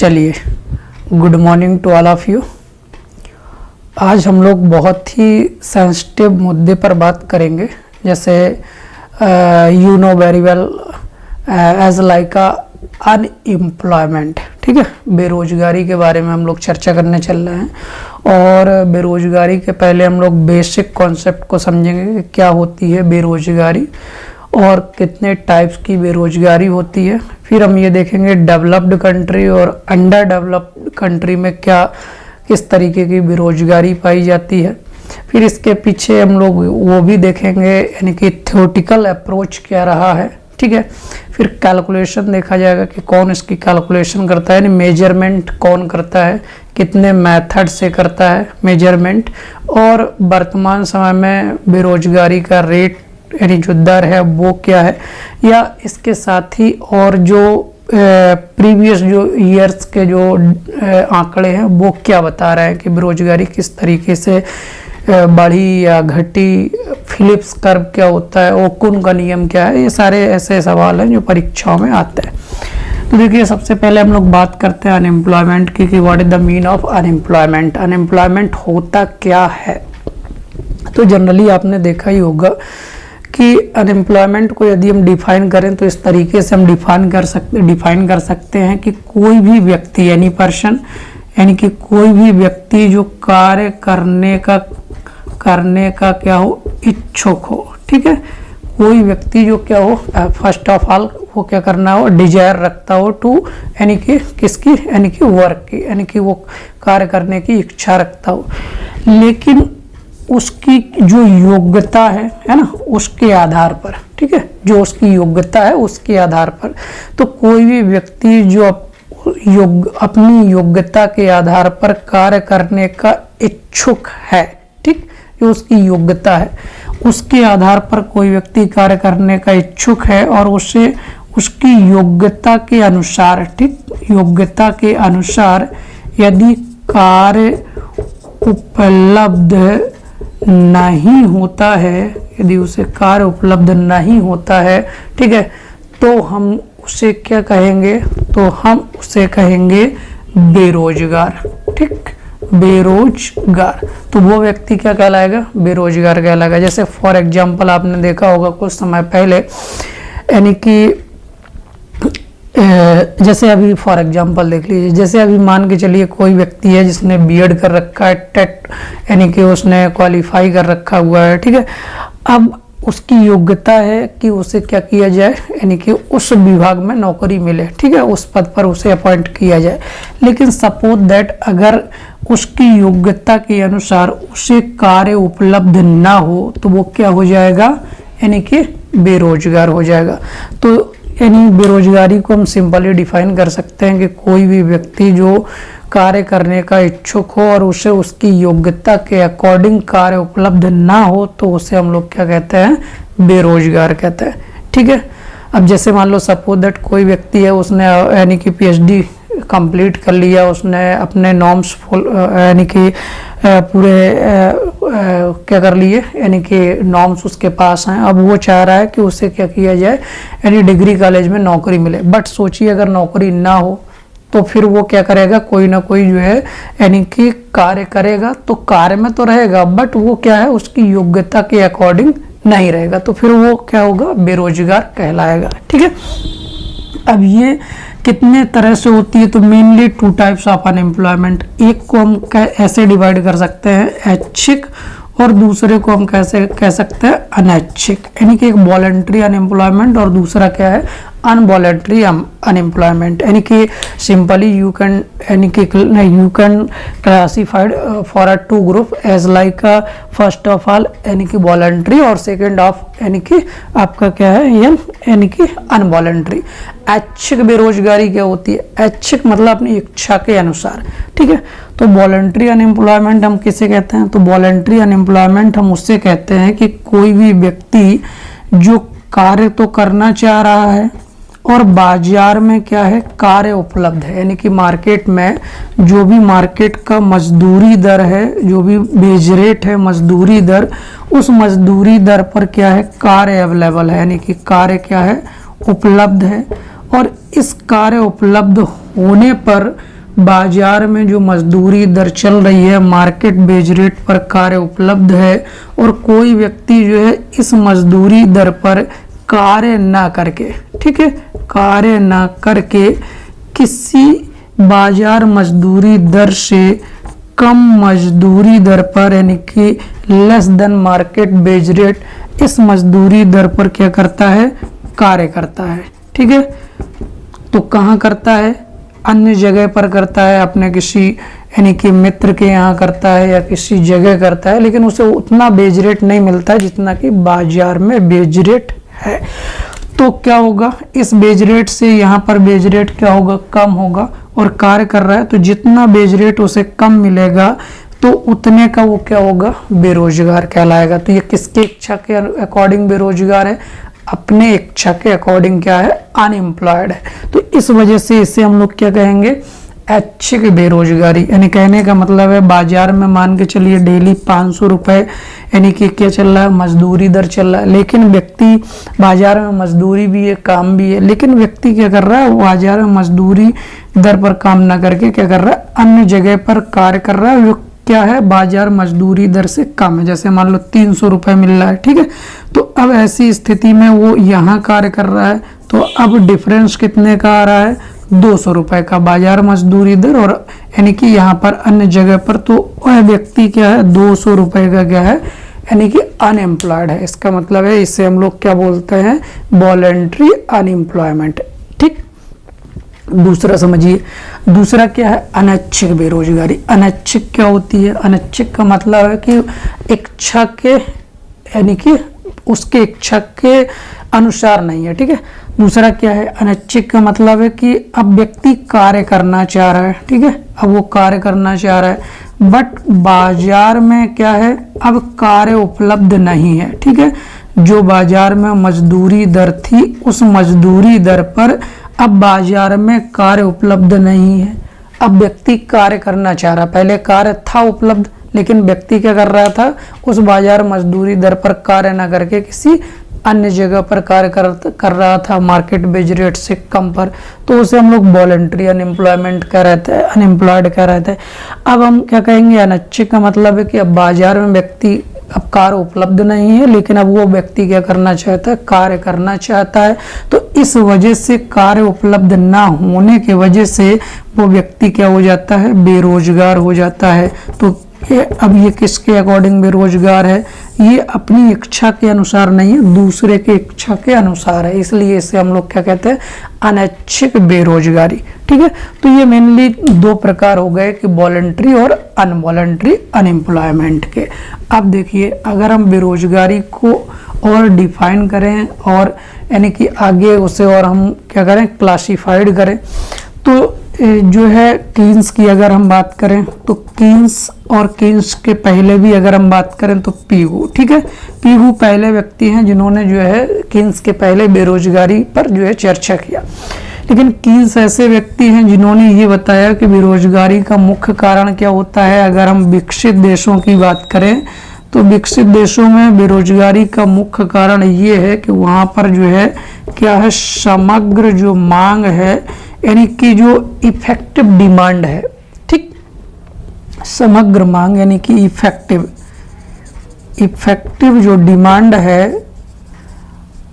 चलिए, good morning to all of you. आज हम लोग बहुत ही सेंसिटिव मुद्दे पर बात करेंगे, जैसे you know very well as like unemployment. ठीक है, बेरोजगारी के बारे में हम लोग चर्चा करने चल रहे हैं। और बेरोजगारी के पहले हम लोग बेसिक कॉन्सेप्ट को समझेंगे कि क्या होती है बेरोजगारी और कितने टाइप्स की बेरोजगारी होती है। फिर हम ये देखेंगे डेवलप्ड कंट्री और अंडर डेवलप्ड कंट्री में क्या किस तरीके की बेरोजगारी पाई जाती है। फिर इसके पीछे हम लोग वो भी देखेंगे, यानी कि थ्योरेटिकल अप्रोच क्या रहा है। ठीक है, फिर कैलकुलेशन देखा जाएगा कि कौन इसकी कैलकुलेशन करता है, यानी मेजरमेंट कौन करता है, कितने मेथड से करता है मेजरमेंट, और वर्तमान समय में बेरोजगारी का रेट यानी जो दर है वो क्या है, या इसके साथ ही और जो प्रीवियस जो ईयर्स के जो आंकड़े हैं वो क्या बता रहे हैं कि बेरोजगारी किस तरीके से बढ़ी या घटी, फिलिप्स कर्व क्या होता है, ओकुन का नियम क्या है। ये सारे ऐसे सवाल हैं जो परीक्षाओं में आते हैं। तो देखिए, सबसे पहले हम लोग बात करते हैं अनएम्प्लॉयमेंट की कि what is the mean of unemployment. Unemployment होता क्या है? तो जनरली आपने देखा ही होगा कि अनएम्प्लॉयमेंट को यदि हम डिफाइन करें तो इस तरीके से हम डिफाइन कर सकते हैं कि कोई भी व्यक्ति एनी पर्सन, यानी कि कोई भी व्यक्ति जो कार्य करने का क्या हो, इच्छुक हो। ठीक है, कोई व्यक्ति जो क्या हो, फर्स्ट ऑफ ऑल वो क्या करना हो, डिजायर रखता हो टू, यानी कि किसकी, यानी कि वर्क की, यानी कि वो कार्य करने की इच्छा रखता हो, लेकिन उसकी जो योग्यता है ना, उसके आधार पर। ठीक है, जो उसकी योग्यता है उसके आधार पर। तो कोई भी व्यक्ति जो अपनी योग्यता के आधार पर कार्य करने का इच्छुक है, ठीक, जो उसकी योग्यता है उसके आधार पर कोई व्यक्ति कार्य करने का इच्छुक है और उसे उसकी योग्यता के अनुसार, ठीक, योग्यता के अनुसार यदि कार्य उपलब्ध नहीं होता है, यदि उसे कार्य उपलब्ध नहीं होता है, ठीक है, तो हम उसे क्या कहेंगे, तो हम उसे कहेंगे बेरोजगार। ठीक, बेरोजगार। तो वो व्यक्ति क्या कहलाएगा, बेरोजगार कहलाएगा। जैसे फॉर एग्जांपल आपने देखा होगा कुछ समय पहले, यानी कि जैसे अभी फॉर एग्जांपल देख लीजिए, जैसे अभी मान के चलिए कोई व्यक्ति है जिसने बीएड कर रखा है, टेट यानी कि उसने क्वालिफाई कर रखा हुआ है। ठीक है, अब उसकी योग्यता है कि उसे क्या किया जाए, यानी कि उस विभाग में नौकरी मिले। ठीक है, उस पद पर उसे अपॉइंट किया जाए। लेकिन सपोज दैट अगर उसकी योग्यता के अनुसार उसे कार्य उपलब्ध ना हो तो वो क्या हो जाएगा, यानी कि बेरोजगार हो जाएगा। तो यानी बेरोजगारी को हम सिंपली डिफाइन कर सकते हैं कि कोई भी व्यक्ति जो कार्य करने का इच्छुक हो और उसे उसकी योग्यता के अकॉर्डिंग कार्य उपलब्ध ना हो तो उसे हम लोग क्या कहते हैं, बेरोजगार कहते हैं। ठीक है, अब जैसे मान लो सपोज दैट कोई व्यक्ति है, उसने यानी कि पीएचडी कंप्लीट कर लिया, उसने अपने नॉर्म्स यानी कि पूरे क्या कर लिए, यानी कि नॉर्म्स उसके पास हैं। अब वो चाह रहा है कि उसे क्या किया जाए, यानी डिग्री कॉलेज में नौकरी मिले। बट सोचिए अगर नौकरी ना हो तो फिर वो क्या करेगा, कोई ना कोई जो है यानी कि कार्य करेगा। तो कार्य में तो रहेगा बट वो क्या है, उसकी योग्यता के अकॉर्डिंग नहीं रहेगा, तो फिर वो क्या होगा, बेरोजगार कहलाएगा। ठीक है, अब ये कितने तरह से होती है, तो mainly two types of unemployment. एक को हम ऐसे डिवाइड कर सकते हैं, ऐच्छिक, और दूसरे को हम कैसे कह सकते हैं, अनैच्छिक। यानी कि एक वॉलंटरी अनएम्प्लॉयमेंट और दूसरा क्या है, अनवॉलंटरी अनएम्प्लॉयमेंट। यानी कि सिंपली यू कैन, यानी कि you can classified for a two group as like first of all यानी कि वॉलंटरी और सेकंड ऑफ यानी कि आपका क्या है, यानी कि अनवॉलंटरी। ऐच्छिक बेरोजगारी क्या होती है, ऐच्छिक मतलब अपनी इच्छा के अनुसार। ठीक है, तो वॉलंटरी अनएम्प्लॉयमेंट हम किसे कहते हैं, तो वॉलंटरी अनएम्प्लॉयमेंट हम उससे कहते हैं कि कोई भी व्यक्ति जो कार्य तो करना चाह रहा है और बाजार में क्या है, कार्य उपलब्ध है, यानी कि मार्केट में जो भी मार्केट का मजदूरी दर है, जो भी वेज रेट है, मजदूरी दर, उस मजदूरी दर पर क्या है, कार्य अवेलेबल है, यानी कि कार्य क्या है, उपलब्ध है। और इस कार्य उपलब्ध होने पर बाजार में जो मजदूरी दर चल रही है, मार्केट बेज रेट पर कार्य उपलब्ध है और कोई व्यक्ति जो है इस मजदूरी दर पर कार्य ना करके, ठीक है, कार्य ना करके किसी बाजार मजदूरी दर से कम मजदूरी दर पर, यानी कि less than market based rate, इस मजदूरी दर पर क्या करता है, कार्य करता है। ठीक है, तो कहाँ करता है, अन्य जगह पर करता है, अपने किसी यानी कि मित्र के यहाँ करता है या किसी जगह करता है, लेकिन उसे उतना बेज रेट नहीं मिलता है जितना कि बाजार में बेज रेट है। तो क्या होगा, इस बेज रेट से यहाँ पर बेज रेट क्या होगा, कम होगा, और कार्य कर रहा है तो जितना बेज रेट उसे कम मिलेगा तो उतने का वो क्या होगा, बेरोजगार कहलाएगा। तो ये किसके इच्छा के अकॉर्डिंग बेरोजगार है, अपने इच्छा के अकॉर्डिंग क्या है, अनएम्प्लॉयड है। तो इस वजह से इसे हम लोग क्या कहेंगे, ऐच्छिक बेरोजगारी। यानी कहने का मतलब है बाजार में मान के चलिए डेली 500 रुपए यानी कि क्या चल रहा है, मजदूरी दर चल रहा है, लेकिन व्यक्ति बाजार में मजदूरी भी है, काम भी है, लेकिन व्यक्ति क्या कर रहा है, बाजार में मजदूरी दर पर काम ना करके क्या कर रहा है, अन्य जगह पर कार्य कर रहा है, जो क्या है, बाजार मजदूरी दर से कम है। जैसे मान लो 300 रुपए मिल रहा है, ठीक है, तो अब ऐसी स्थिति में वो यहाँ कार्य कर रहा है, तो अब डिफरेंस कितने का आ रहा है, 200 रुपए का बाजार मजदूरी दर और यानी कि यहाँ पर अन्य जगह पर, तो वह व्यक्ति क्या है, 200 रुपए का क्या है, यानी कि अनएम्प्लॉयड है। इसका मतलब है इसे हम लोग क्या बोलते हैं, वॉलेंट्री अनएम्प्लॉयमेंट। ठीक, दूसरा समझिए, दूसरा क्या है, अनैच्छिक बेरोजगारी। अनैच्छिक क्या होती है, अनैच्छिक का मतलब है कि इच्छा के यानी कि उसके इच्छा के अनुसार नहीं है। ठीक है, दूसरा क्या है, अनैच्छिक का मतलब है कि अब व्यक्ति कार्य करना चाह रहा है, ठीक है, अब वो कार्य करना चाह रहा है बट बाजार में क्या है, अब कार्य उपलब्ध नहीं है। ठीक है, जो बाजार में मजदूरी दर थी उस मजदूरी दर पर अब बाजार में कार्य उपलब्ध नहीं है। अब व्यक्ति कार्य करना चाह रहा, पहले कार्य था उपलब्ध लेकिन व्यक्ति क्या कर रहा था, उस बाजार मजदूरी दर पर कार्य ना करके किसी अन्य जगह पर कार्य कर रहा था मार्केट बेज रेट से कम पर, तो उसे हम लोग वॉलंटरी अनएम्प्लॉयमेंट कह रहे थे, अनएम्प्लॉयड कह रहे थे। अब हम क्या कहेंगे, अनैच्छिक का मतलब है कि अब बाजार में व्यक्ति अब कार्य उपलब्ध नहीं है लेकिन अब वो व्यक्ति क्या करना चाहता है, कार्य करना चाहता है, तो इस वजह से कार्य उपलब्ध ना होने की वजह से वो व्यक्ति क्या हो जाता है, बेरोजगार हो जाता है। तो अब ये किसके अकॉर्डिंग बेरोजगार है, ये अपनी इच्छा के अनुसार नहीं है, दूसरे के इच्छा के अनुसार है, इसलिए इसे हम लोग क्या कहते हैं, अनैच्छिक बेरोजगारी। ठीक है, तो ये मेनली दो प्रकार हो गए कि वॉलंटरी और अनवॉलंटरी अनएम्प्लॉयमेंट के। अब देखिए, अगर हम बेरोजगारी को और डिफाइन करें और यानी कि आगे उसे और हम क्या करें, क्लासिफाइड करें, तो जो है कीन्स की अगर हम बात करें तो कीन्स और कीन्स के पहले भी अगर हम बात करें तो पीगू। ठीक है, पीगू पहले व्यक्ति हैं जिन्होंने जो है कीन्स के पहले बेरोजगारी पर जो है चर्चा किया, लेकिन कीन्स ऐसे व्यक्ति हैं जिन्होंने ये बताया कि बेरोजगारी का मुख्य कारण क्या होता है। अगर हम विकसित देशों की बात करें तो विकसित देशों में बेरोजगारी का मुख्य कारण ये है कि वहाँ पर जो है क्या है, समग्र जो मांग है यानी कि जो इफेक्टिव डिमांड है, ठीक, समग्र मांग यानी कि इफेक्टिव जो डिमांड है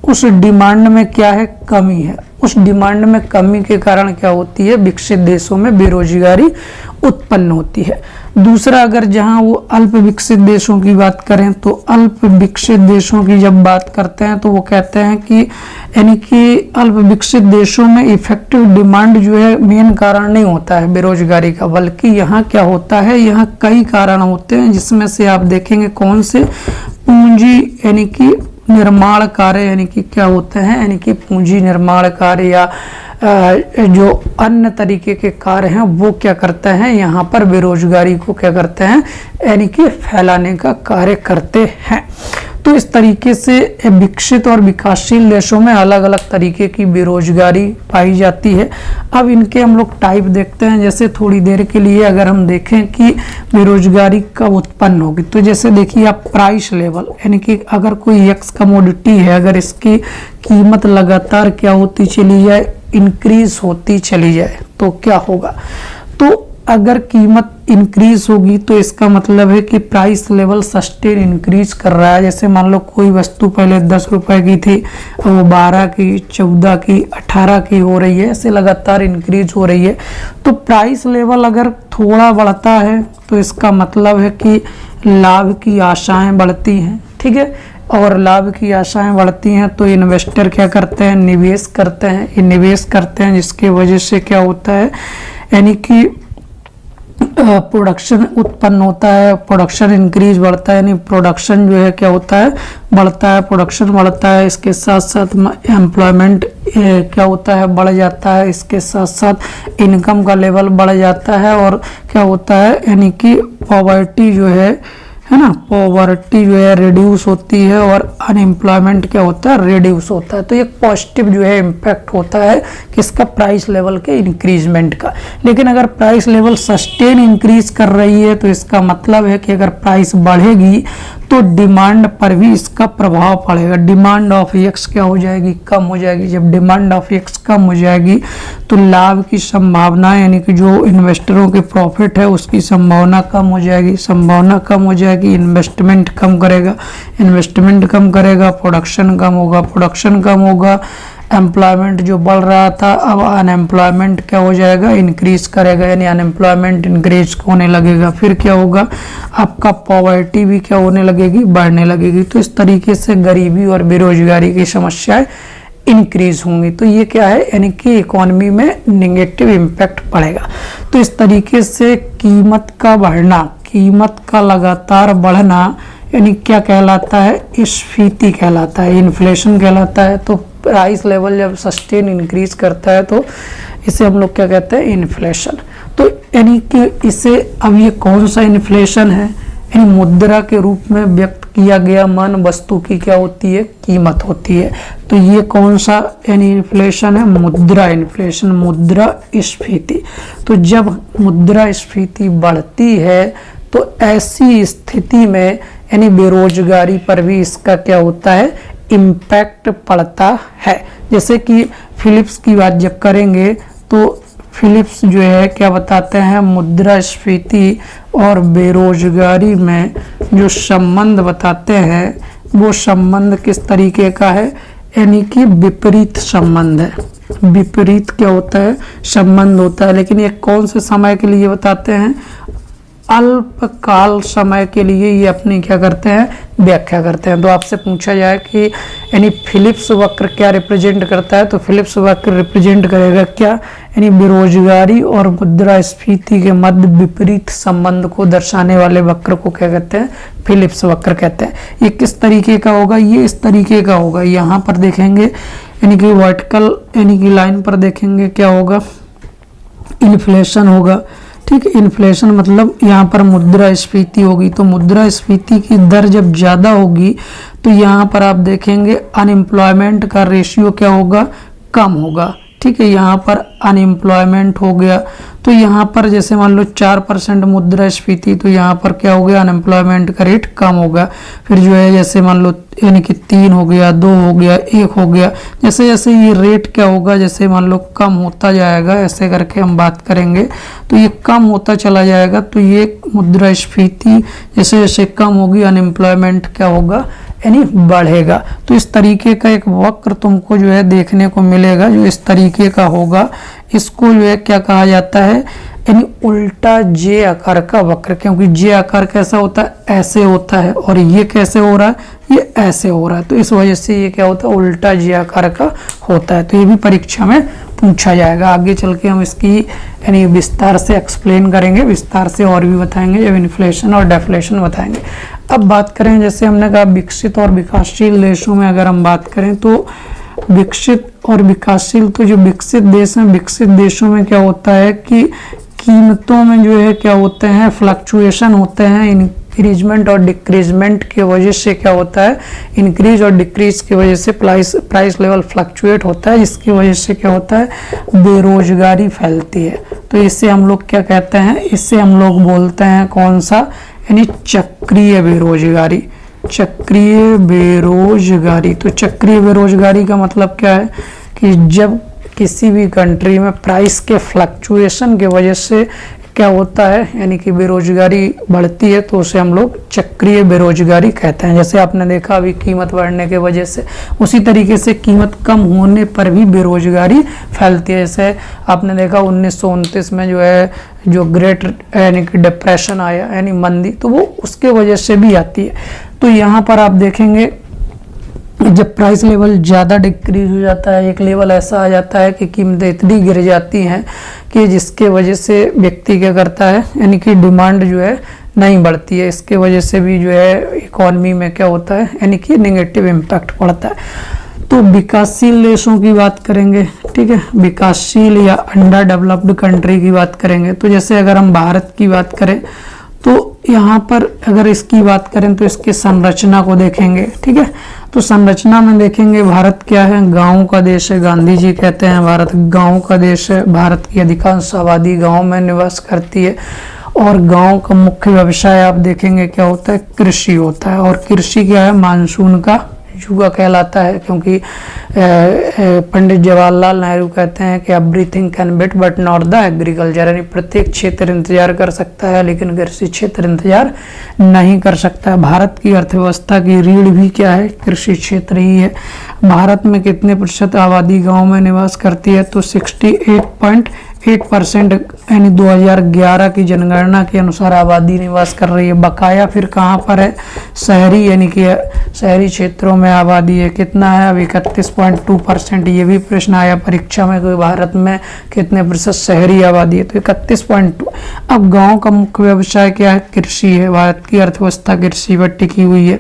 उस डिमांड में क्या है, कमी है। उस डिमांड में कमी के कारण क्या होती है, विकसित देशों में बेरोजगारी उत्पन्न होती है। दूसरा, अगर जहां वो अल्प विकसित देशों की बात करें तो अल्प विकसित देशों की जब बात करते हैं तो वो कहते हैं कि यानी कि अल्प विकसित देशों में इफेक्टिव डिमांड जो है मेन कारण नहीं होता है बेरोजगारी का, बल्कि यहाँ क्या होता है, यहाँ कई कारण होते हैं, जिसमें से आप देखेंगे कौन से, पूंजी यानी कि निर्माण कार्य यानी कि क्या होते हैं, यानी कि पूंजी निर्माण कार्य या जो अन्य तरीके के कार्य हैं वो क्या करते हैं, यहाँ पर बेरोजगारी को क्या करते हैं, यानी कि फैलाने का कार्य करते हैं। तो इस तरीके से विकसित और विकासशील देशों में अलग अलग तरीके की बेरोजगारी पाई जाती है। अब इनके हम लोग टाइप देखते हैं। जैसे थोड़ी देर के लिए अगर हम देखें कि बेरोजगारी कब उत्पन्न होगी, तो जैसे देखिए आप प्राइस लेवल यानी कि अगर कोई एक्स कमोडिटी है, अगर इसकी कीमत लगातार क्या होती चली जाए, इंक्रीज होती चली जाए, तो क्या होगा, तो अगर कीमत इंक्रीज होगी तो इसका मतलब है कि प्राइस लेवल सस्टेन इंक्रीज कर रहा है। जैसे मान लो कोई वस्तु पहले 10 रुपए की थी, वो 12 की, 14 की, 18 की हो रही है, ऐसे लगातार इंक्रीज हो रही है। तो प्राइस लेवल अगर थोड़ा बढ़ता है तो इसका मतलब है कि लाभ की आशाएं बढ़ती हैं, ठीक है। और लाभ की आशाएं बढ़ती हैं तो इन्वेस्टर क्या करते हैं, निवेश करते हैं। ये निवेश करते हैं जिसकी वजह से क्या होता है, यानी कि प्रोडक्शन उत्पन्न होता है, प्रोडक्शन इंक्रीज बढ़ता है, यानी प्रोडक्शन जो है क्या होता है, बढ़ता है, प्रोडक्शन बढ़ता है। इसके साथ साथ एम्प्लॉयमेंट क्या होता है, बढ़ जाता है। इसके साथ साथ इनकम का लेवल बढ़ जाता है और क्या होता है, यानी कि पॉवर्टी जो है ना, पॉवर्टी जो है रिड्यूस होती है और अनएम्प्लॉयमेंट क्या होता है, रिड्यूस होता है। तो एक पॉजिटिव जो है इम्पैक्ट होता है किसका, प्राइस लेवल के इंक्रीजमेंट का। लेकिन अगर प्राइस लेवल सस्टेन इंक्रीज कर रही है तो इसका मतलब है कि अगर प्राइस बढ़ेगी तो डिमांड पर भी इसका प्रभाव पड़ेगा। डिमांड ऑफ एक्स क्या हो जाएगी, कम हो जाएगी। जब डिमांड ऑफ एक्स कम हो जाएगी तो लाभ की संभावना, यानी कि जो इन्वेस्टरों के प्रॉफिट है उसकी संभावना कम हो जाएगी। संभावना कम हो जाएगी, इन्वेस्टमेंट कम करेगा, इन्वेस्टमेंट कम करेगा, प्रोडक्शन कम होगा, प्रोडक्शन कम होगा। एम्प्लॉयमेंट जो बढ़ रहा था अब अनएम्प्लॉयमेंट क्या हो जाएगा, इंक्रीज करेगा, यानी अनएम्प्लॉयमेंट इंक्रीज होने लगेगा। फिर क्या होगा, आपका पॉवर्टी भी क्या होने लगेगी, बढ़ने लगेगी। तो इस तरीके से गरीबी और बेरोजगारी की समस्याएं इंक्रीज होंगी। तो ये क्या है, यानी कि इकोनॉमी में नेगेटिव इम्पैक्ट पड़ेगा। तो इस तरीके से कीमत का बढ़ना, कीमत का लगातार बढ़ना यानी क्या कहलाता है, स्फीति कहलाता है, इन्फ्लेशन कहलाता है। तो प्राइस लेवल जब सस्टेन इंक्रीज करता है तो इसे हम लोग क्या कहते हैं, इन्फ्लेशन। तो यानी कि इसे अब ये कौन सा इन्फ्लेशन है, यानी मुद्रा के रूप में व्यक्त किया गया मान वस्तु की क्या होती है, कीमत होती है। तो ये कौन सा यानी इन्फ्लेशन है, मुद्रा इन्फ्लेशन, मुद्रा स्फीति। तो जब मुद्रा स्फीति बढ़ती है तो ऐसी स्थिति में यानी बेरोजगारी पर भी इसका क्या होता है, इम्पैक्ट पड़ता है। जैसे कि फिलिप्स की बात जब करेंगे तो फिलिप्स जो है क्या बताते हैं, मुद्रास्फीति और बेरोजगारी में जो संबंध बताते हैं वो संबंध किस तरीके का है, यानी कि विपरीत संबंध है। विपरीत क्या होता है, संबंध होता है। लेकिन ये कौन से समय के लिए बताते हैं, अल्पकाल समय के लिए ये अपनी क्या करते हैं, व्याख्या करते हैं। तो आपसे पूछा जाए कि यानी फिलिप्स वक्र क्या रिप्रेजेंट करता है, तो फिलिप्स वक्र रिप्रेजेंट करेगा क्या, यानी बेरोजगारी और मुद्रास्फीति के मध्य विपरीत संबंध को दर्शाने वाले वक्र को क्या कहते हैं, फिलिप्स वक्र कहते हैं। ये किस तरीके का होगा, ये इस तरीके का होगा। यहाँ पर देखेंगे यानी कि वर्टिकल यानी कि लाइन पर देखेंगे क्या होगा, इन्फ्लेशन होगा, ठीक है। इन्फ्लेशन मतलब यहाँ पर मुद्रास्फीति होगी। तो मुद्रास्फीति की दर जब ज़्यादा होगी तो यहाँ पर आप देखेंगे अनएम्प्लॉयमेंट का रेशियो क्या होगा, कम होगा, ठीक है। यहाँ पर अनएम्प्लॉयमेंट हो गया तो यहाँ पर जैसे मान लो 4% मुद्रास्फीति, तो यहाँ पर क्या हो गया, अनएम्प्लॉयमेंट का रेट कम होगा। फिर जो है जैसे मान लो यानी कि 3 हो गया, 2 हो गया, 1 हो गया, जैसे जैसे ये रेट क्या होगा, जैसे मान लो कम होता जाएगा, ऐसे करके हम बात करेंगे तो ये कम होता चला जाएगा। तो ये मुद्रास्फीति जैसे जैसे कम होगी अनएम्प्लॉयमेंट क्या होगा, यानी बढ़ेगा। तो इस तरीके का एक वक्र तुमको जो है देखने को मिलेगा जो इस तरीके का होगा। इसको जो है क्या कहा जाता है, यानी उल्टा जे आकार का वक्र। क्योंकि जे आकार कैसा होता है, ऐसे होता है, और ये कैसे हो रहा है, ये ऐसे हो रहा है। तो इस वजह से ये क्या होता है, उल्टा जे आकार का होता है। तो ये भी परीक्षा में पूछा जाएगा। आगे चल के हम इसकी यानी विस्तार से एक्सप्लेन करेंगे, विस्तार से और भी बताएंगे जब इन्फ्लेशन और डेफ्लेशन बताएंगे। अब बात करें, जैसे हमने कहा विकसित और विकासशील देशों में अगर हम बात करें तो विकसित और विकासशील, तो जो विकसित देश हैं, विकसित देशों में क्या होता है कि कीमतों में जो है क्या होते हैं, फ्लक्चुएशन होते हैं। इंक्रीजमेंट और डिक्रीजमेंट की वजह से क्या होता है, इंक्रीज और डिक्रीज की वजह से प्राइस लेवल फ्लक्चुएट होता है, जिसकी वजह से क्या होता है, बेरोजगारी फैलती है। तो इससे हम लोग क्या कहते हैं, इससे हम लोग बोलते हैं कौन सा, यानी चक्रीय बेरोजगारी। चक्रीय बेरोजगारी। तो चक्रीय बेरोजगारी का मतलब क्या है कि जब किसी भी कंट्री में प्राइस के फ्लक्चुएशन की वजह से क्या होता है, यानी कि बेरोजगारी बढ़ती है, तो उसे हम लोग चक्रीय बेरोजगारी कहते हैं। जैसे आपने देखा अभी कीमत बढ़ने के वजह से, उसी तरीके से कीमत कम होने पर भी बेरोजगारी फैलती है। जैसे आपने देखा 1929 में जो ग्रेट यानी कि डिप्रेशन आया, यानी मंदी, तो वो उसके वजह से भी आती है। तो यहाँ पर आप देखेंगे जब प्राइस लेवल ज़्यादा डिक्रीज हो जाता है, एक लेवल ऐसा आ जाता है कि कीमतें इतनी गिर जाती हैं कि जिसके वजह से व्यक्ति क्या करता है, यानी कि डिमांड नहीं बढ़ती है। इसके वजह से भी इकोनॉमी में क्या होता है, यानी कि नेगेटिव इम्पैक्ट पड़ता है। तो विकासशील देशों की बात करेंगे, ठीक है, विकासशील या अंडर डेवलप्ड कंट्री की बात करेंगे। तो जैसे अगर हम भारत की बात करें तो यहाँ पर अगर इसकी बात करें तो इसके संरचना को देखेंगे, ठीक है। तो संरचना में देखेंगे भारत क्या है, गांव का देश है। गांधी जी कहते हैं भारत गांव का देश है। भारत की अधिकांश आबादी गांव में निवास करती है और गांव का मुख्य व्यवसाय आप देखेंगे क्या होता है, कृषि होता है। और कृषि क्या है, मानसून का युग कहलाता है, क्योंकि पंडित जवाहरलाल नेहरू कहते हैं कि everything can wait but not the agriculture, यानी प्रत्येक क्षेत्र इंतजार कर सकता है लेकिन कृषि क्षेत्र इंतजार नहीं कर सकता है। भारत की अर्थव्यवस्था की रीढ़ भी क्या है, कृषि क्षेत्र ही है। भारत में कितने प्रतिशत आबादी गांव में निवास करती है, तो 68.8% यानी 2011 की जनगणना के अनुसार आबादी निवास कर रही है। बकाया फिर कहाँ पर है, शहरी, यानी कि शहरी क्षेत्रों में आबादी है। कितना है, अब 31.2%। ये भी प्रश्न आया परीक्षा में कि भारत में कितने प्रतिशत शहरी आबादी है, तो 31.2। अब गांव का मुख्य व्यवसाय क्या है, कृषि है। भारत की अर्थव्यवस्था कृषि पर टिकी हुई है।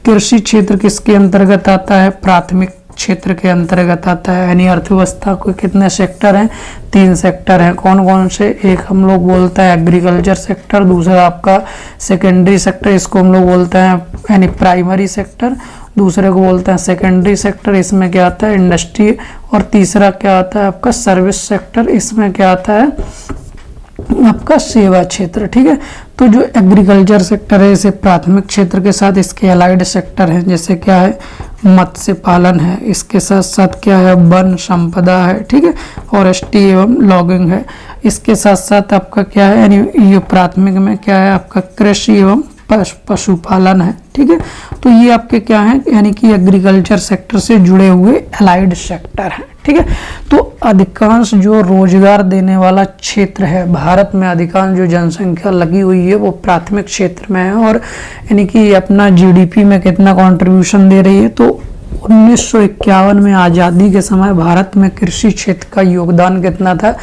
कृषि क्षेत्र किसके अंतर्गत आता है, प्राथमिक क्षेत्र के अंतर्गत आता है। यानी अर्थव्यवस्था को कितने सेक्टर हैं, 3 सेक्टर हैं। कौन कौन से, एक हम लोग बोलते हैं एग्रीकल्चर सेक्टर, दूसरा आपका सेकेंडरी सेक्टर, इसको हम लोग बोलते हैं यानी प्राइमरी सेक्टर, दूसरे को बोलते हैं सेकेंडरी सेक्टर, इसमें क्या आता है इंडस्ट्री, और तीसरा क्या आता है आपका सर्विस सेक्टर, इसमें क्या आता है आपका सेवा क्षेत्र, ठीक है। तो जो एग्रीकल्चर सेक्टर है इसे प्राथमिक क्षेत्र के साथ इसके अलाइड सेक्टर हैं, जैसे क्या है मत्स्य पालन है, इसके साथ साथ क्या है वन संपदा है, ठीक है, फॉरेस्ट्री एवं लॉगिंग है। इसके साथ साथ आपका क्या है, यानी ये प्राथमिक में क्या है आपका कृषि एवं पशुपालन है, ठीक है। तो ये आपके क्या है, यानी कि एग्रीकल्चर सेक्टर से जुड़े हुए अलाइड सेक्टर हैं, ठीक है। तो अधिकांश जो रोजगार देने वाला क्षेत्र है भारत में, अधिकांश जो जनसंख्या लगी हुई है वो प्राथमिक क्षेत्र में है, और यानी कि अपना जीडीपी में कितना कंट्रीब्यूशन दे रही है। तो 1951 में आज़ादी के समय भारत में कृषि क्षेत्र का योगदान कितना था,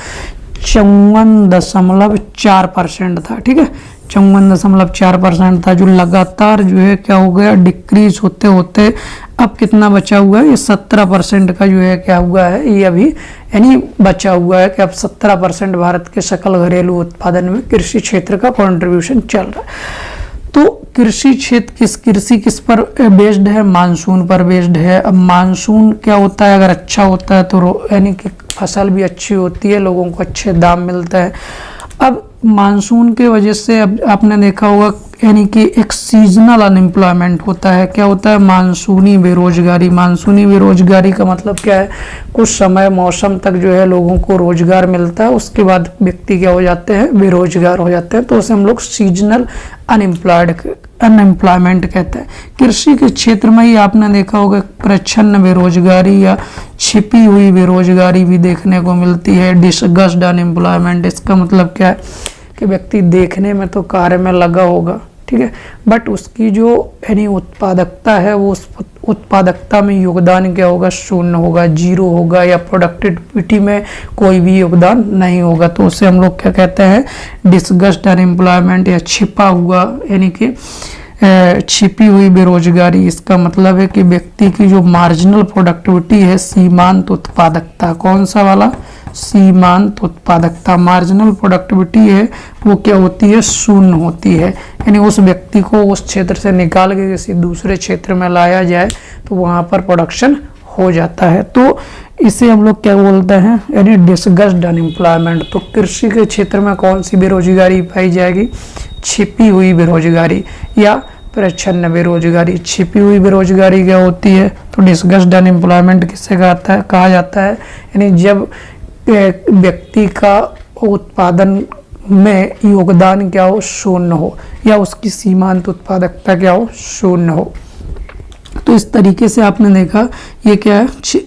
54.4% था, ठीक है, 54.4% था, जो लगातार क्या हो गया डिक्रीज होते होते अब कितना बचा हुआ है, ये 17% का क्या हुआ है, ये अभी यानी बचा हुआ है कि अब 17% भारत के सकल घरेलू उत्पादन में कृषि क्षेत्र का कंट्रीब्यूशन चल रहा है। तो कृषि किस पर बेस्ड है, मानसून पर बेस्ड है। अब मानसून क्या होता है, अगर अच्छा होता है तो यानी कि फसल भी अच्छी होती है, लोगों को अच्छे दाम मिलता है। अब मानसून के वजह से अब आपने देखा होगा यानी कि एक सीजनल अनएम्प्लॉयमेंट होता है। क्या होता है, मानसूनी बेरोजगारी। मानसूनी बेरोजगारी का मतलब क्या है, कुछ समय मौसम तक लोगों को रोजगार मिलता है, उसके बाद व्यक्ति क्या हो जाते हैं, बेरोजगार हो जाते हैं, तो उसे हम लोग सीजनल अनएम्प्लॉयमेंट कहते हैं। कृषि के क्षेत्र में ही आपने देखा होगा प्रच्छन्न बेरोजगारी या छिपी हुई बेरोजगारी भी देखने को मिलती है, डिसगस्ड अनएम्प्लॉयमेंट। इसका मतलब क्या है कि व्यक्ति देखने में तो कार्य में लगा होगा, ठीक है, बट उसकी जो यानी उत्पादकता है वो उस उत्पादकता में योगदान क्या होगा, शून्य होगा, जीरो होगा, या प्रोडक्टिविटी में कोई भी योगदान नहीं होगा। तो उसे हम लोग क्या कहते हैं, डिसगस्ड अनएम्प्लॉयमेंट या छिपा हुआ यानी कि छिपी हुई बेरोजगारी। इसका मतलब है कि व्यक्ति की जो मार्जिनल प्रोडक्टिविटी है, सीमांत उत्पादकता, कौन सा वाला, सीमांत उत्पादकता, मार्जिनल प्रोडक्टिविटी है वो क्या होती है, शून्य होती है। यानी उस व्यक्ति को उस क्षेत्र से निकाल के किसी दूसरे क्षेत्र में लाया जाए तो वहाँ पर प्रोडक्शन हो जाता है। तो इसे हम लोग क्या बोलते हैं, यानी डिसगस्ड अनएम्प्लॉयमेंट। तो कृषि के क्षेत्र में कौन सी बेरोजगारी पाई जाएगी, छिपी हुई बेरोजगारी या प्रच्छन्न बेरोजगारी, छिपी हुई बेरोजगारी क्या होती है? तो डिस्गस्ड अनएम्प्लॉयमेंट किससे कहा जाता है? यानी जब व्यक्ति का उत्पादन में योगदान क्या हो? शून्य हो, या उसकी सीमांत उत्पादकता क्या हो? शून्य हो। तो इस तरीके से आपने देखा ये क्या है,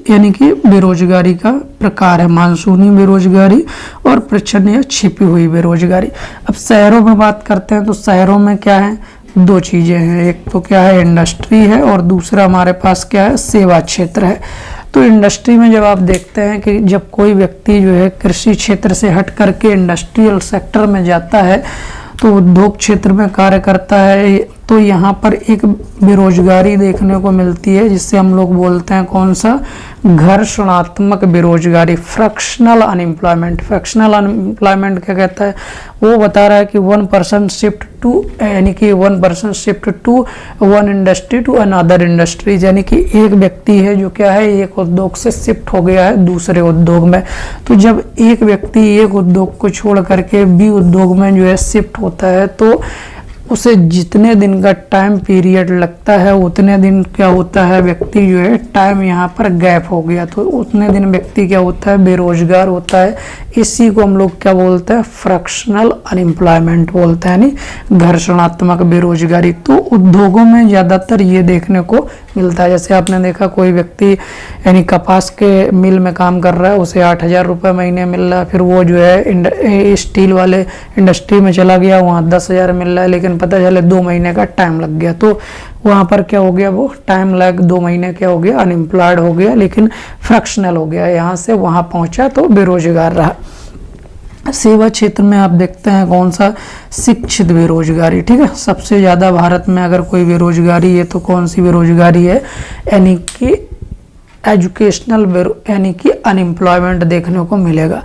यानी कि बेरोजगारी का प्रकार है, मानसूनी बेरोजगारी और प्रच्छन्न या छिपी हुई बेरोजगारी। अब शहरों में बात करते हैं तो शहरों में क्या है? दो चीजें हैं, एक तो क्या है इंडस्ट्री है और दूसरा हमारे पास क्या है? सेवा क्षेत्र है। तो इंडस्ट्री में जब आप देखते हैं कि जब कोई व्यक्ति जो है कृषि क्षेत्र से हट करके इंडस्ट्रियल सेक्टर में जाता है तो उद्योग क्षेत्र में कार्य करता है, तो यहाँ पर एक बेरोजगारी देखने को मिलती है जिससे हम लोग बोलते हैं कौन सा? घर्षणात्मक बेरोजगारी, फ्रैक्शनल अनएम्प्लॉयमेंट। फ्रैक्शनल अनएम्प्लॉयमेंट क्या कहता है? वो बता रहा है कि 1% शिफ्ट टू, यानी कि 1% shift to one industry to another industries, यानी कि एक व्यक्ति है जो क्या है एक उद्योग से शिफ्ट हो गया है दूसरे उद्योग में। तो जब एक व्यक्ति एक उद्योग को छोड़ करके बी उद्योग में जो है शिफ्ट होता है तो उसे जितने दिन का टाइम पीरियड लगता है उतने दिन क्या होता है? व्यक्ति जो है टाइम यहाँ पर गैप हो गया, तो उतने दिन व्यक्ति क्या होता है? बेरोजगार होता है। इसी को हम लोग क्या बोलते हैं? फ्रैक्शनल अनएम्प्लॉयमेंट बोलते हैं, यानी घर्षणात्मक बेरोजगारी। तो उद्योगों में ज़्यादातर ये देखने को मिलता है। जैसे आपने देखा कोई व्यक्ति यानी कपास के मिल में काम कर रहा है, उसे 8,000 रुपये महीने मिल रहा है, फिर वो जो है स्टील वाले इंडस्ट्री में चला गया, वहाँ 10,000 मिल रहा है, लेकिन पता चले 2 महीने का टाइम लग गया, तो वहाँ पर क्या हो गया? वो टाइम लग 2 महीने क्या हो गया? अनएम्प्लॉयड हो गया, लेकिन फ्रैक्शनल हो गया, यहाँ से वहाँ पहुँचा तो बेरोजगार रहा। सेवा क्षेत्र में आप देखते हैं कौन सा? शिक्षित बेरोजगारी, ठीक है। सबसे ज़्यादा भारत में अगर कोई बेरोजगारी है तो कौन सी बेरोजगारी है? यानी कि एजुकेशनल यानी कि अनएम्प्लॉयमेंट देखने को मिलेगा।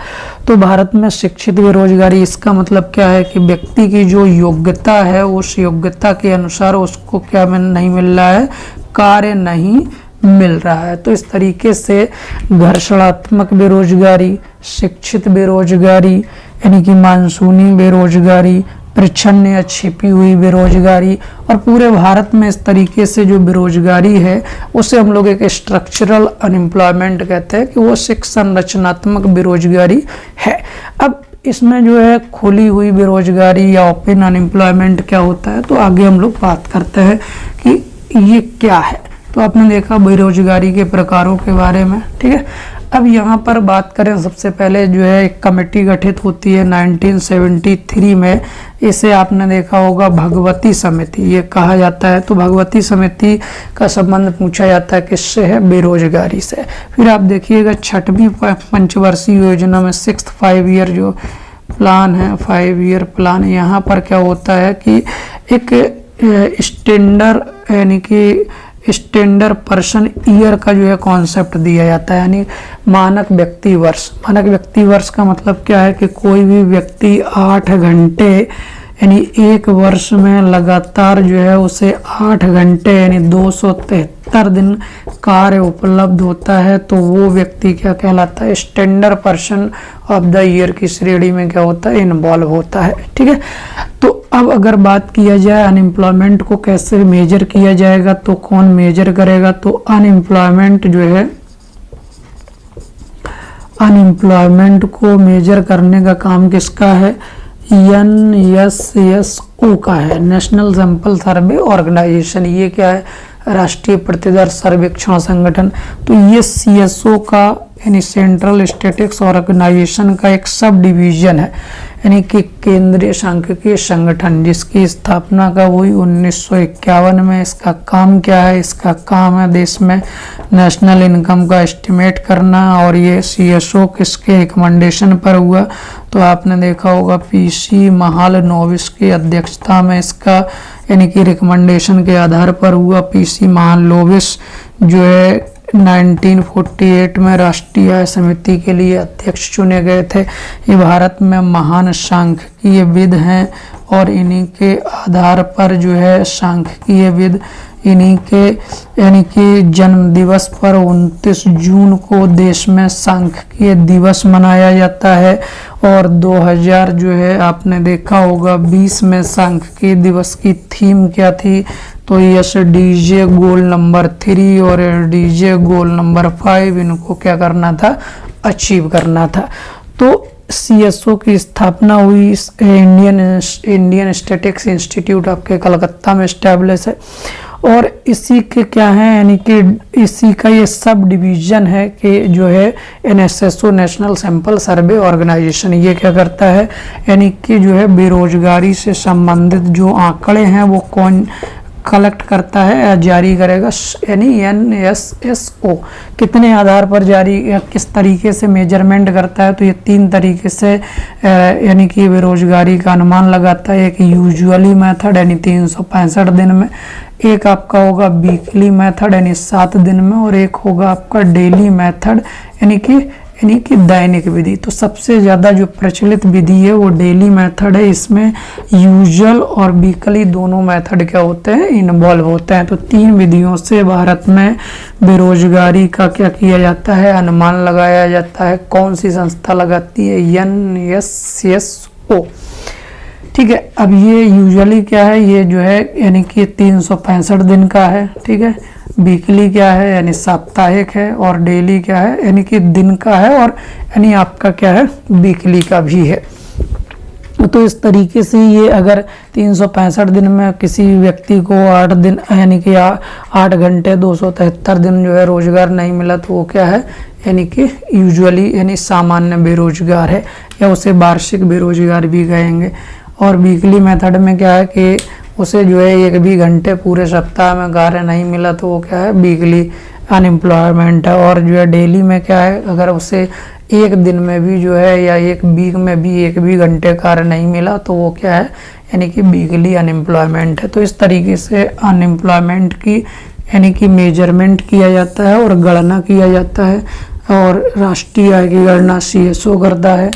तो भारत में शिक्षित बेरोजगारी, इसका मतलब क्या है कि व्यक्ति की जो योग्यता है उस योग्यता के अनुसार उसको क्या नहीं मिल रहा है? कार्य नहीं मिल रहा है। तो इस तरीके से घर्षणात्मक बेरोजगारी, शिक्षित बेरोजगारी यानी कि मानसूनी बेरोजगारी, प्रच्छन्न या छिपी हुई बेरोजगारी, और पूरे भारत में इस तरीके से जो बेरोजगारी है उसे हम लोग एक स्ट्रक्चरल अनएम्प्लॉयमेंट कहते हैं कि वो एक संरचनात्मक बेरोजगारी है। अब इसमें जो है खुली हुई बेरोजगारी या ओपन अनएम्प्लॉयमेंट क्या होता है, तो आगे हम लोग बात करते हैं कि ये क्या है। तो आपने देखा बेरोजगारी के प्रकारों के बारे में, ठीक है। अब यहाँ पर बात करें, सबसे पहले जो है एक कमेटी गठित होती है 1973 में, इसे आपने देखा होगा भगवती समिति ये कहा जाता है। तो भगवती समिति का संबंध पूछा जाता है किससे? है बेरोजगारी से। फिर आप देखिएगा 6वीं पंचवर्षीय योजना में 6th 5 ईयर जो प्लान है, 5 ईयर प्लान, यहाँ पर क्या होता है कि एक स्टैंडर्ड यानी कि स्टैंडर्ड पर्सन ईयर का जो है कॉन्सेप्ट दिया जाता है, यानी मानक व्यक्ति वर्ष। मानक व्यक्ति वर्ष का मतलब क्या है कि कोई भी व्यक्ति 8 घंटे यानी एक वर्ष में लगातार जो है उसे 8 घंटे यानी 273 दिन कार्य उपलब्ध होता है, तो वो व्यक्ति क्या कहलाता है? Standard person of the year की श्रेणी में क्या होता है? इन्वॉल्व होता है, ठीक है। तो अब अगर बात किया जाए अनएम्प्लॉयमेंट को कैसे मेजर किया जाएगा, तो कौन मेजर करेगा? तो अनएम्प्लॉयमेंट जो है, अनएम्प्लॉयमेंट को मेजर करने का काम किसका है? NSSO का है, नेशनल सैंपल सर्वे ऑर्गेनाइजेशन। ये क्या है? राष्ट्रीय प्रतिदर सर्वेक्षण संगठन। तो ये CSO का यानी सेंट्रल स्टैटिस्टिक्स ऑर्गेनाइजेशन का एक सब डिवीजन है, यानी कि केंद्रीय सांख्यिकीय संगठन, जिसकी स्थापना का हुई 1951 में। इसका काम क्या है? इसका काम है देश में नेशनल इनकम का एस्टिमेट करना, और ये CSO किसके रिकमेंडेशन पर हुआ? तो आपने देखा होगा PC महालनोबिस की अध्यक्षता में इसका यानी कि रिकमेंडेशन के आधार पर हुआ। PC महालनोबिस जो है 1948 में राष्ट्रीय आय समिति के लिए अध्यक्ष चुने गए थे। ये भारत में महान सांख्यिकीयविद हैं, और इन्हीं के आधार पर जो है सांख्यिकीयविद इन्हीं के यानी कि जन्म दिवस पर 29 जून को देश में सांख्यिकीय दिवस मनाया जाता है। और 2000 जो है आपने देखा होगा 20 में सांख्यिकीय दिवस की थीम क्या थी? तो यस डीजे गोल नंबर 3 और डीजे गोल नंबर 5 इनको क्या करना था, अचीव करना था। तो CSO की स्थापना हुई इंडियन स्टैटिक्स इंस्टीट्यूट आपके कलकत्ता में स्टैब्लिश है, और इसी के क्या है, यानी कि इसी का ये सब डिवीजन है कि जो है NSSO national sample survey organisation, ये क्या करता है, यानी कि जो है बेरोजगारी से संबंधित जो आंकड़े हैं वो कौन कलेक्ट करता है या जारी करेगा, यानी NSSO कितने आधार पर जारी या किस तरीके से मेजरमेंट करता है। तो ये 3 तरीके से यानी कि बेरोजगारी का अनुमान लगाता है। एक यूजुअली मेथड यानी 365 दिन में, एक आपका होगा वीकली मेथड यानी 7 दिन में, और एक होगा आपका डेली मेथड यानी कि दैनिक विधि। तो सबसे ज़्यादा जो प्रचलित विधि है वो डेली मेथड है। इसमें यूजुअल और वीकली दोनों मेथड क्या होते हैं, इन्वॉल्व होते हैं। तो 3 विधियों से भारत में बेरोजगारी का क्या किया जाता है, अनुमान लगाया जाता है। कौन सी संस्था लगाती है, NSSO। ठीक है, अब ये यूजुअली क्या है, ये जो है यानी कि 365 दिन का है। ठीक है, वीकली क्या है यानी साप्ताहिक है, और डेली क्या है यानी कि दिन का है, और यानी आपका क्या है वीकली का भी है। तो इस तरीके से ये अगर 365 दिन में किसी व्यक्ति को 8 दिन यानी कि 8 घंटे 273 दिन जो है रोजगार नहीं मिला, तो वो क्या है यानी कि यूजुअली यानी सामान्य बेरोजगार है, या उसे वार्षिक बेरोजगार भी कहेंगे। और वीकली मेथड में क्या है कि उसे जो है 1 भी घंटे पूरे सप्ताह में कार्य नहीं मिला, तो वो क्या है वीकली अनएम्प्लॉयमेंट है। और जो है डेली में क्या है, अगर उसे 1 दिन में भी जो है या 1 वीक में भी 1 भी घंटे कार्य नहीं मिला, तो वो क्या है यानी कि वीकली अनएम्प्लॉयमेंट है। तो इस तरीके से अनएम्प्लॉयमेंट की यानी कि मेजरमेंट किया जाता है और गणना किया जाता है। और राष्ट्रीय आय की गणना CSO करता है।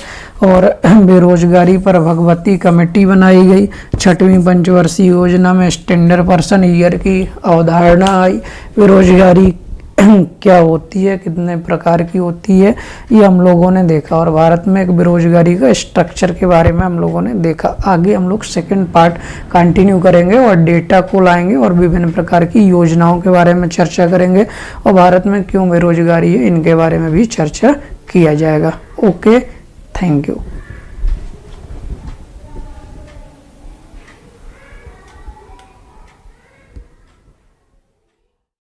और बेरोजगारी पर भगवती कमेटी बनाई गई। 6वीं पंचवर्षीय योजना में स्टैंडर्ड पर्सन ईयर की अवधारणा आई। बेरोजगारी क्या होती है, कितने प्रकार की होती है, ये हम लोगों ने देखा। और भारत में एक बेरोजगारी का स्ट्रक्चर के बारे में हम लोगों ने देखा। आगे हम लोग सेकंड पार्ट कंटिन्यू करेंगे और डेटा को लाएंगे और विभिन्न प्रकार की योजनाओं के बारे में चर्चा करेंगे, और भारत में क्यों बेरोजगारी है इनके बारे में भी चर्चा किया जाएगा। Okay, thank you.